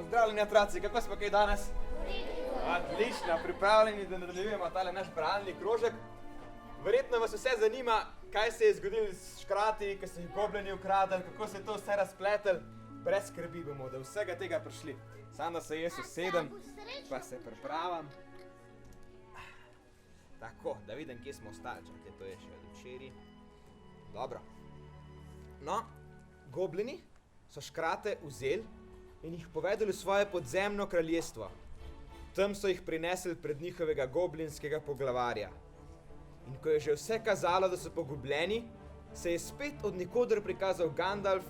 Pozdravljeni, otroci, kako smo kaj danes? Odlično, pripravljeni, da nadaljujemo tale naš bralni krožek. Verjetno vas vse zanima, kaj se je zgodilo s škrati, ko so jih goblini ukradli, kako se je to vse razpletel. Brez skrbi bomo do vsega tega prišli. Samo da se jaz usedem, pa se pripravim. Tako, da vidim, kje smo ostali, čakaj, to je še od včeraj. Dobro. No, goblini so škrate vzeli in jih povedali v svoje podzemno kraljestvo. Tam so jih prinesli pred njihovega goblinskega poglavarja. In ko je že vse kazalo, da so pogubljeni, se je spet od nikoder prikazal Gandalf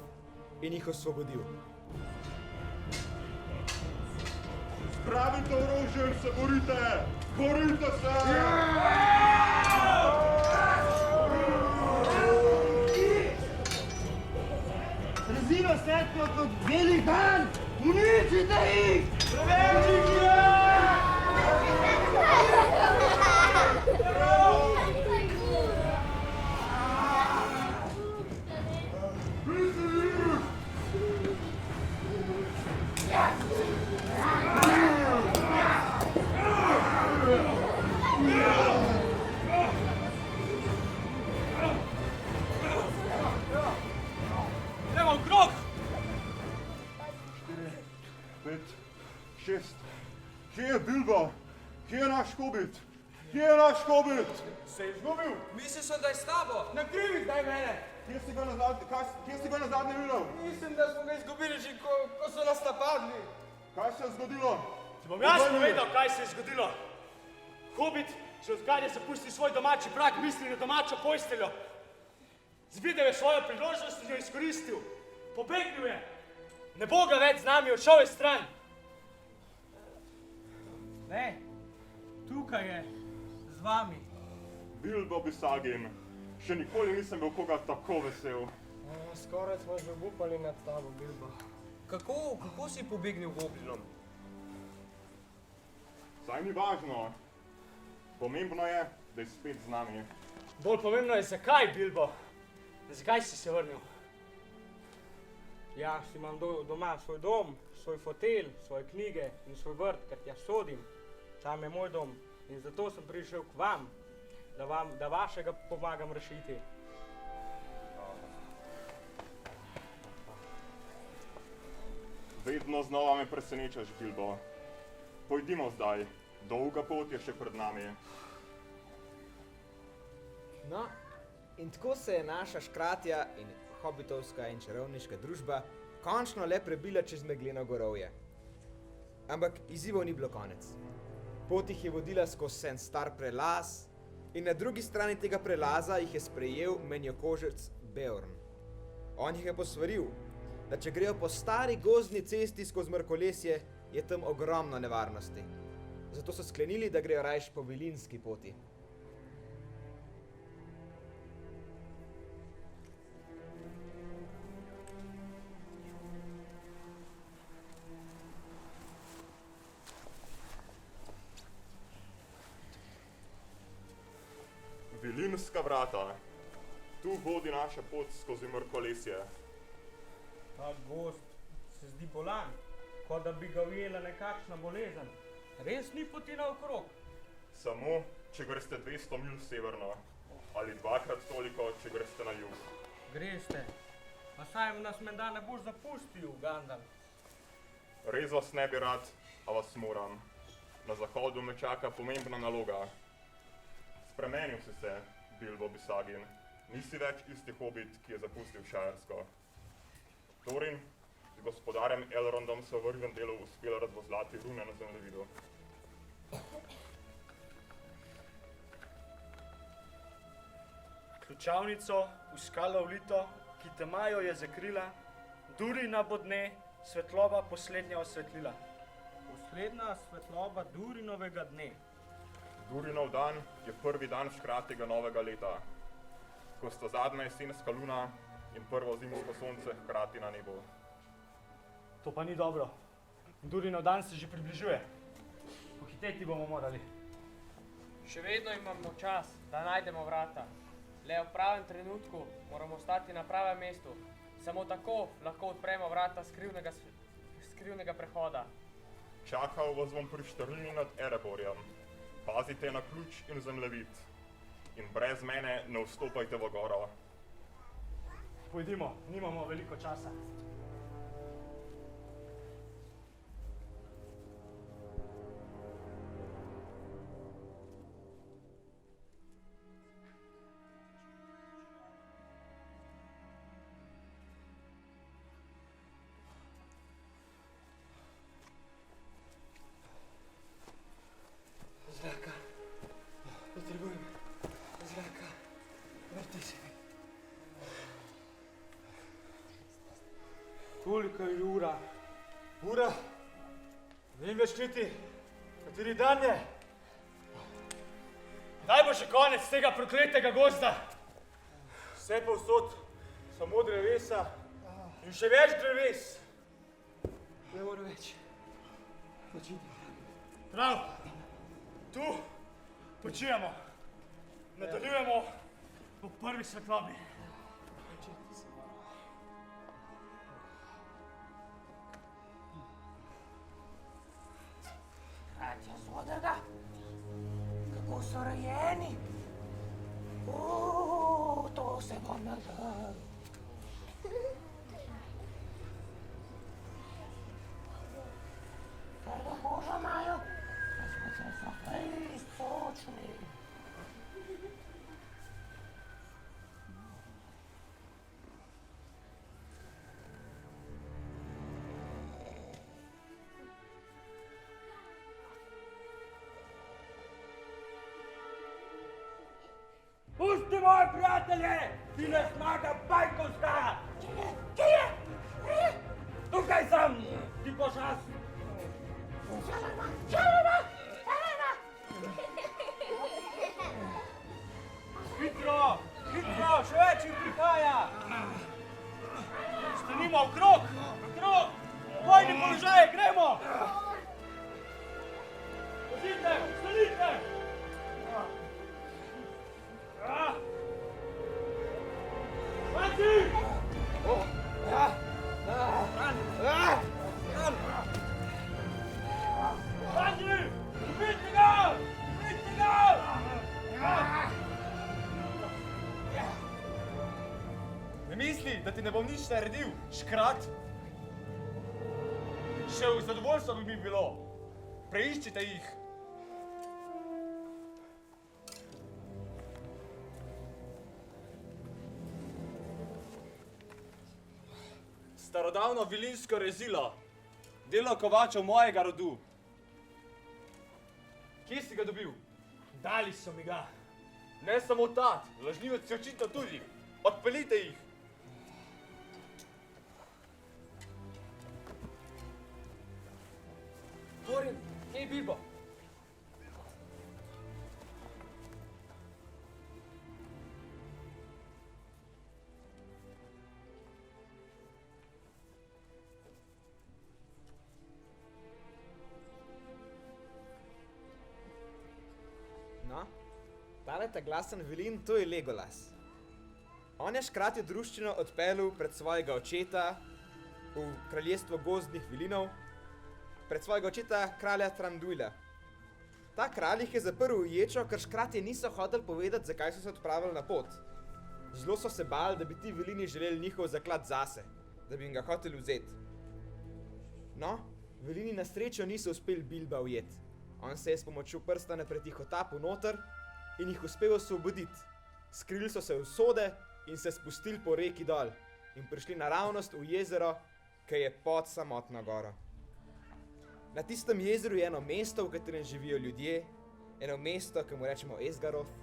in jih osvobodil. Spravite orožje in se borite! Borite se! Rezilo svetlo kot beli dan! Uničite jih! Preveč je! Kje je Bilbo? Kje je naš Hobbit? Kje je naš Hobbit? Se je izgubil? Mislil sem, da je s tabo. Na krivi zdaj mene! Kje si ga nazadnje videl? Mislim, da smo ga izgubili že, ko so nas napadli. Kaj se je zgodilo? Ti bom jaz povedal, kaj se je zgodilo. Hobbit, že odkar je zapustil svoj domači prag, misli na domačo posteljo. Zvidel je svojo priložnost in jo izkoristil. Pobegnil je. Ne bo ga več z nami, odšel je stran. Ne, tukaj je, z vami. Bilbo Bisagin. Še nikoli nisem bil koga tako vesel. Skoraj smo že obupali nad tabo, Bilbo. Kako si pobegnil goblinom? Saj ni važno. Pomembno je, da je spet z nami. Bolj pomembno je, zakaj, Bilbo? Zakaj si se vrnil? Ja, imam doma svoj dom, svoj fotelj, svoje knjige in svoj vrt, ker tja sodim. Tam je moj dom in zato sem prišel k vam, da vašega pomagam rešiti. Vedno znova me presenečaš, Bilbo. Pojdimo zdaj. Dolga pot je še pred nami. No, in tako se je naša škratja in hobitovska in čarovniška družba končno le prebila čez megleno gorovje. Ampak izzivov ni bilo konec. Pot jih je vodila skozi en star prelaz in na drugi strani tega prelaza jih je sprejel menjokožec Beorn. On jih je posvaril, da če grejo po stari gozdni cesti skozi mrkolesje, je tam ogromno nevarnosti. Zato so sklenili, da grejo rajš po vilinski poti. Vilinska vrata. Tu vodi naša pot skozi mrkolesje. Ta gozd se zdi bolan, kot da bi ga ujela nekakšna bolezen. Res ni poti naokrog. Samo, če greste 200 mil severno. Ali dvakrat toliko, če greste na jug. Greste. Pa saj nas menda ne boš zapustil, Gandalf. Res vas ne bi rad, a vas moram. Na zahodu me čaka pomembna naloga. Spremenil si se, Bilbo Bisagin. Nisi več isti Hobbit, ki je zapustil Šajersko. Thorin, z gospodarem Elrondom so v Rivendelu uspeli razvozlati rune na zemljevidu. Ključavnico v skalo vlito, ki temajo je zakrila, Durina bo dne, svetloba poslednja osvetlila. Poslednja svetloba Durinovega dne. Durinov dan je prvi dan škratega novega leta, ko sta zadnja jesenska luna in prvo zimsko sonce hkrati na nebu. To pa ni dobro. Durinov dan se že približuje. Pohiteti bomo morali. Še vedno imamo čas, da najdemo vrata. Le v pravem trenutku moramo stati na pravem mestu. Samo tako lahko odpremo vrata skrivnega prehoda. Čakal vas bom pri štrlini nad Ereborjem. Pazite na ključ in zemljevid. In brez mene ne vstopajte v goro. Pojdimo, nimamo veliko časa. Zraka. Potrebujem zraka. Vrti se mi. Koliko je ura? Ura? Ne vem več kriti. Kateri dan je? Daj bo še konec tega prokletega gozda. Vse povsod, samo drevesa in še več dreves. Ne morem več. Počiti. Prav, tu počijemo. Nadaljujemo po prvi svetlobi. Bratja Soderga, kako so rojeni? To se bom nadal. Tega moža imajo, da smo se zafejli sočni. Pusti moje prijatelje, ti ne zmaga Bajkovska! Kje je? Tukaj sem, ti pošast! Želena! Hitro, še več jih prihaja! Stanimo okrog, bojni položaje, gremo! Pozite, stanite! Pazi! Pazi! Ubijte ga! Ne misli, da ti ne bom nič naredil, škrat? Še v zadovoljstvo bi mi bilo. Preiščite jih. Starodavno vilinsko rezilo. Delo kovačev mojega rodu. Kje si ga dobil? Dali so mi ga. Ne samo tat, lažnivec si očitno tudi. Odpeljite jih. Thorin, kje je Bilbo? No, tale ta glasen vilin, to je Legolas. On je škratjo druščino odpeljal pred svojega očeta v kraljestvo gozdnih vilinov, pred svojega očeta kralja Thranduila. Ta kralj jih je zaprl v ječo, ker škratje niso hoteli povedati, zakaj so se odpravili na pot. Zelo so se bali, da bi ti vilini želeli njihov zaklad zase, da bi jim ga hoteli vzeti. No, vilini na srečo niso uspeli Bilba ujeti. On se je s pomočjo prstana pretihotapil noter in jih uspel osvoboditi. Skrili so se v sode in se spustili po reki dol in prišli naravnost v jezero, ki je pod samotno goro. Na tistem jezeru je eno mesto, v katerem živijo ljudje, eno mesto, ki mu rečemo Esgaroth.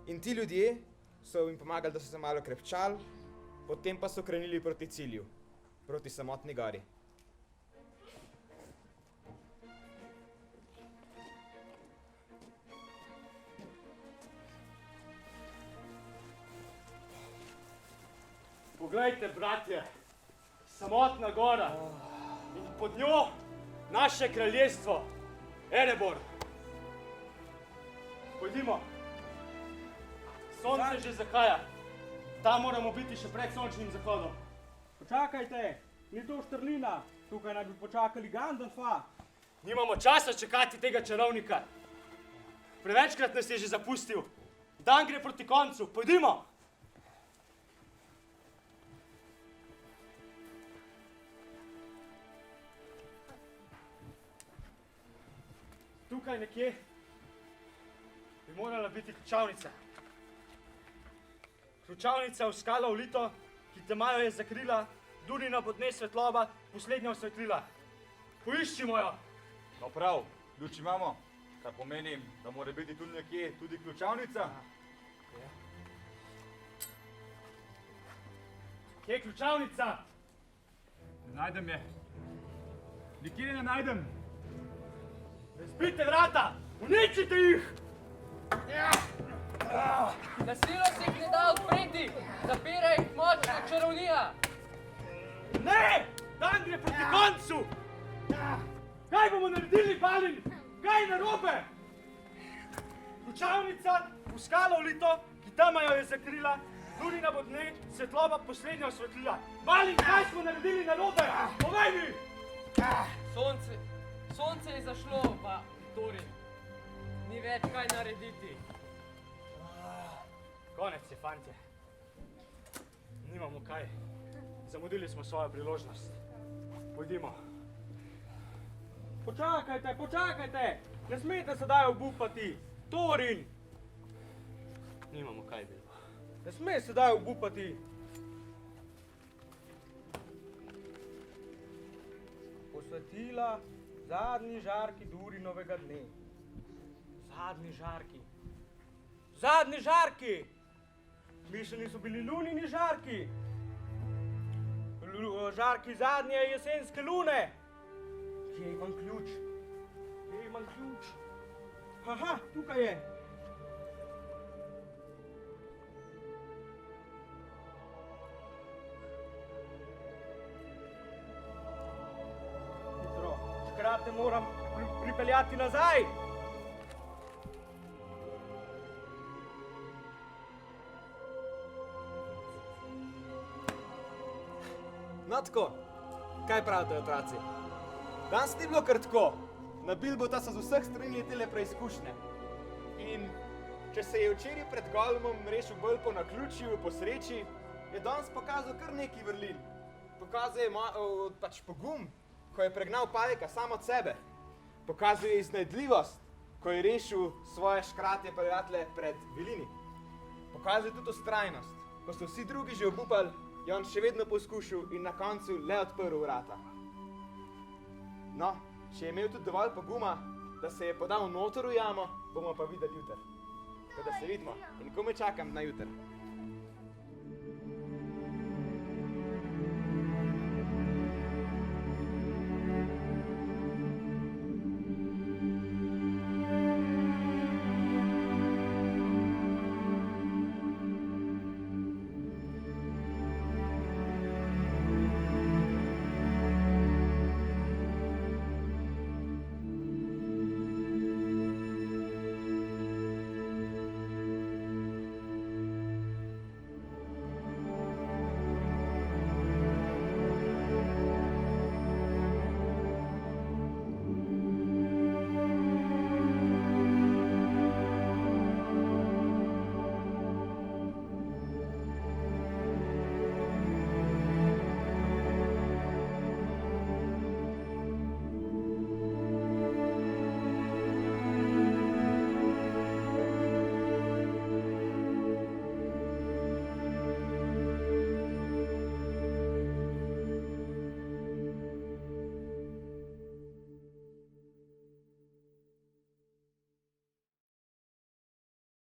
In ti ljudje so jim pomagali, da so se malo krepčali, potem pa so krenili proti cilju, proti samotni gori. Poglejte, bratje, samotna gora in pod njo naše kraljestvo, Erebor. Pojdimo. Sonce že zahaja. Tam moramo biti še pred sončnim zahodom. Počakajte, ni to štrlina. Tukaj naj bi počakali Gandalfa. Nimamo časa čakati tega čarovnika. Prevečkrat nas je že zapustil. Dan gre proti koncu, pojdimo! Tukaj nekje bi morala biti ključavnica. Ključavnica v skalo ulito, ki temajo je zakrila, Dunina bo dne svetloba, poslednja osvetlila. Poiščimo jo! No prav, ključ imamo, kar pomeni, da mora biti tu nekje tudi ključavnica. Kje je ključavnica? Ne najdem je. Nikjer ne najdem. Razbite vrata! Uničite jih! Na silo se jih ne da odpreti, zapira jih močna čarovnija. Ne! Dan gre proti koncu! Kaj bomo naredili, Balin? Kaj je narobe? Ključavnica v skalo ulito, ki tama jo je zakrila, Dunina bo dne svetloba poslednja osvetlila. Balin, kaj smo naredili narobe? Povej mi! Sonce je zašlo, pa Torin. Ni več kaj narediti. Konec je, fantje. Nimamo kaj. Zamudili smo svojo priložnost. Pojdimo. Počakajte, počakajte! Ne smete sedaj obupati! Torin! Nimamo kaj, Bilbo. Ne sme sedaj obupati! Posvetila zadnji žarki Durinovega dne. Zadnji žarki. Zadnji žarki! Mišljeni so bili lunini žarki. Žarki zadnje jesenske lune. Kje imam ključ? Kje imam ključ? Aha, tukaj je. Hitro, škrate moram pripeljati nazaj. No tako, kaj pravite, otroci? Danes ni bilo kar tako. Na Bilbota so z vseh strani letele preizkušnje. In če se je včeraj pred Gollumom rešil bolj po naključju, po sreči, je danes pokazal kar neki vrlin. Pokazal je pač pogum, ko je pregnal Pajka sam od sebe. Pokazal je iznajdljivost, ko je rešil svoje škratje prijatelje pred Vilini. Pokazal je tudi vztrajnost, ko so vsi drugi že obupali, je on še vedno poskušal in na koncu le odprl vrata. No, če je imel tudi dovolj poguma, da se je podal noter v jamo, bomo pa videli jutri. Tako da se vidimo in komaj čakam na jutri.